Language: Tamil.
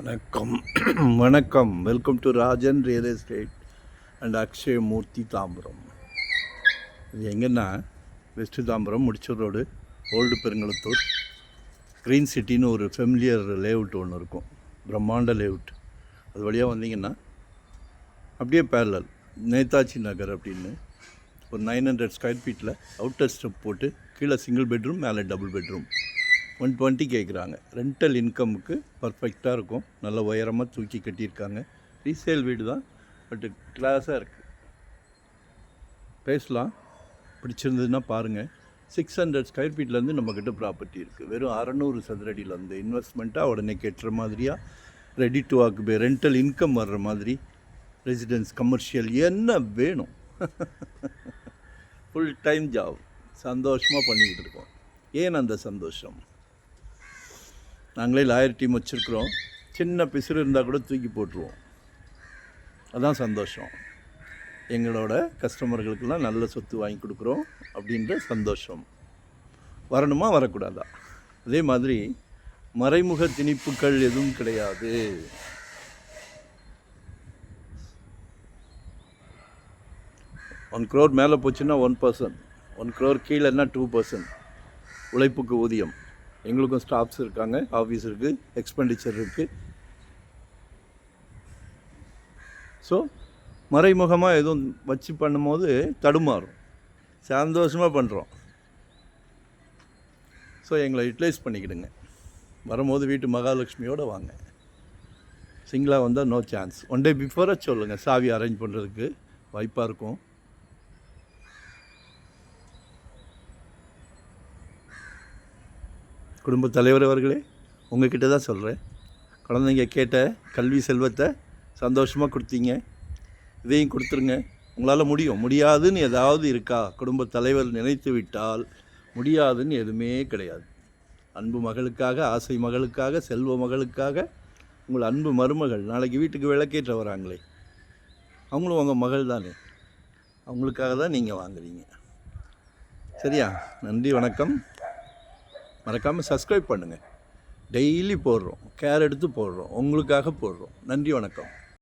வணக்கம் வணக்கம். Welcome to Rajan real estate and Akshaya Murthy Tambaram. இது எங்கன்னா west Tambaram Mudichur road, old Perungalathur, green சிட்டின்னு ஒரு ஃபெமிலியர் லேஅவுட் ஒன்று இருக்கும், பிரம்மாண்ட லேஅவுட். அது வழியாக வந்தீங்கன்னா அப்படியே பேரலல் நேதாஜி நகர் அப்படின்னு ஒரு 900 ஸ்கொயர் ஃபீட்டில் அவுட்டர் ஸ்டெப் போட்டு கீழே சிங்கிள் பெட்ரூம், மேலே டபுள் பெட்ரூம் 120 கேட்குறாங்க. ரெண்டல் இன்கமுக்கு பர்ஃபெக்டாக இருக்கும். நல்ல உயரமாக தூக்கி கட்டியிருக்காங்க. ரீசேல் வீடு தான், பட்டு கிளாஸாக இருக்குது. பேசலாம், பிடிச்சிருந்ததுன்னா பாருங்கள். 600 ஸ்கொயர் ஃபீட்லேருந்து நம்மக்கிட்ட ப்ராப்பர்ட்டி இருக்குது. வெறும் 600 சதுரடியில் வந்து இன்வெஸ்ட்மெண்ட்டாக உடனே கட்டுற மாதிரியாக, ready to occupy, rental income வர்ற மாதிரி, ரெசிடென்ஸ், கமர்ஷியல் என்ன வேணும். ஃபுல் டைம் ஜாப் சந்தோஷமாக பண்ணிக்கிட்டு இருக்கோம். ஏன் அந்த சந்தோஷம்? நாங்களே லாயர் டீம் வச்சுருக்குறோம். சின்ன பிசுறு இருந்தால் கூட தூக்கி போட்டுருவோம். அதுதான் சந்தோஷம். எங்களோட கஸ்டமர்களுக்கெல்லாம் நல்ல சொத்து வாங்கி கொடுக்குறோம் அப்படின்ற சந்தோஷம். வரணுமா வரக்கூடாதா? அதே மாதிரி மறைமுக திணிப்புகள் எதுவும் கிடையாது. $1 crore மேலே போச்சுன்னா 1%, 1 crore கீழேன்னா 2% உழைப்புக்கு ஊதியம். எங்களுக்கும் ஸ்டாஃப்ஸ் இருக்காங்க, ஆஃபீஸ் இருக்குது, எக்ஸ்பெண்டிச்சர் இருக்குது. ஸோ மறைமுகமாக எதுவும் வச்சு பண்ணும்போது தடுமாறும். சந்தோஷமாக பண்ணுறோம். ஸோ எங்களை யூட்டிலைஸ் பண்ணிக்கிடுங்க. வரும்போது வீட்டு மகாலட்சுமியோடு வாங்க. சிங்கிளாக வந்தால் நோ சான்ஸ். 1 day பிஃபோராக சொல்லுங்கள், சாவி அரேஞ்ச் பண்ணுறதுக்கு வாய்ப்பாக இருக்கும். குடும்ப தலைவர் அவர்களே, உங்கள்கிட்ட தான் சொல்கிறேன். குழந்தைங்க கேட்ட கல்வி செல்வத்தை சந்தோஷமாக கொடுத்தீங்க. இதையும் கொடுத்துருங்க. உங்களால் முடியும். முடியாதுன்னு ஏதாவது இருக்கா? குடும்ப தலைவர் நினைத்து விட்டால் முடியாதுன்னு எதுவுமே கிடையாது. அன்பு மகளுக்காக, ஆசை மகளுக்காக, செல்வ மகளுக்காக, உங்கள் அன்பு மருமகள் நாளைக்கு வீட்டுக்கு விளக்கேற்ற வராங்களே, அவங்களும் உங்கள் மகள் தானே. அவங்களுக்காக தான் நீங்கள் வாங்குறீங்க. சரியா? நன்றி, வணக்கம். மறக்காமல் சப்ஸ்கிரைப் பண்ணுங்கள். டெய்லி போடுறோம், கேர் எடுத்து போடுறோம், உங்களுக்காக போடுறோம். நன்றி, வணக்கம்.